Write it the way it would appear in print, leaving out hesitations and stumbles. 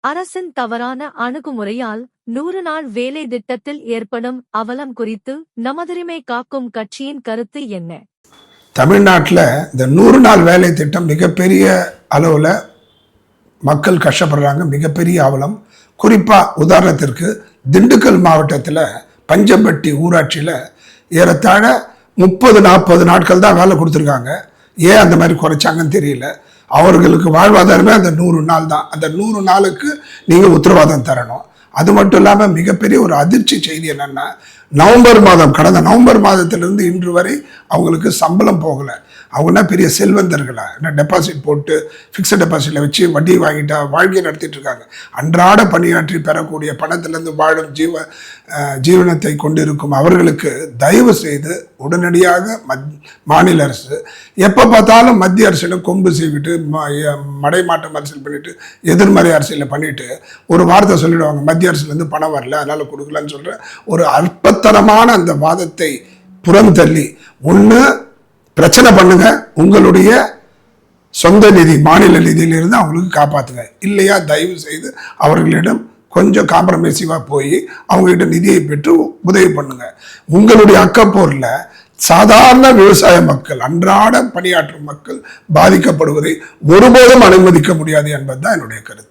அரசின் தவறான அணுகுமுறையால் 100 நாள் வேலை திட்டத்தில் ஏற்படும் அவலம் குறித்து நமதுரிமை காக்கும் கட்சியின் கருத்து என்ன? தமிழ்நாட்டில் இந்த 100 நாள் வேலை திட்டம் மிகப்பெரிய அளவில் மக்கள் கஷ்டப்படுறாங்க. மிகப்பெரிய அவலம். குறிப்பாக உதாரணத்திற்கு திண்டுக்கல் மாவட்டத்தில் பஞ்சம்பட்டி ஊராட்சியில் ஏறத்தாழ 30-40 நாட்கள் தான் வேலை கொடுத்துருக்காங்க. ஏன் அந்த மாதிரி குறைச்சாங்கன்னு தெரியல. அவர்களுக்கு வாழ்வாதாரமே அந்த 100 நாள் தான். அந்த 100 நாளுக்கு நீங்கள் உத்தரவாதம் தரணும். அது மட்டும் இல்லாமல் மிகப்பெரிய ஒரு அதிர்ச்சி செய்தி என்னென்னா, கடந்த நவம்பர் மாதத்திலிருந்து இன்று வரை அவங்களுக்கு சம்பளம் போகலை. அவங்கன்னா பெரிய செல்வந்தர்களா, என்ன டெபாசிட் போட்டு ஃபிக்ஸட் டெபாசிட்டில் வச்சு வட்டி வாங்கிட்டா வாழ்க்கை நடத்திட்டு இருக்காங்க. அன்றாட பணியாற்றி பெறக்கூடிய பணத்திலேருந்து வாழும் ஜீவனத்தை கொண்டிருக்கும் அவர்களுக்கு தயவு செய்து உடனடியாக மாநில அரசு எப்போ பார்த்தாலும் மத்திய அரசிடம் கொம்பு செய்விட்டு மடைமாட்டம் அரசியல் பண்ணிட்டு எதிர்மறை அரசியலில் பண்ணிட்டு ஒரு வார்த்தை சொல்லிடுவாங்க, மத்திய அரசுலேருந்து பணம் வரல அதனால் கொடுக்கலன்னு சொல்கிற ஒரு அற்பத்தனமான அந்த வாதத்தை புறம் தள்ளி ஒன்று பிரச்சனை பண்ணுங்க, உங்களுடைய சொந்த நிதி மாநில நிதியிலிருந்து அவங்களுக்கு காப்பாற்றுங்க. இல்லையா தயவு செய்து அவர்களிடம் கொஞ்சம் காம்ப்ரமைசிவாக போய் அவங்ககிட்ட நிதியை பெற்று உதவி பண்ணுங்க. உங்களுடைய அக்கப்போரில் சாதாரண விவசாய மக்கள், அன்றாட பணியாற்றும் மக்கள் பாதிக்கப்படுவதை ஒருபோதும் அனுமதிக்க முடியாது என்பதுதான் என்னுடைய கருத்து.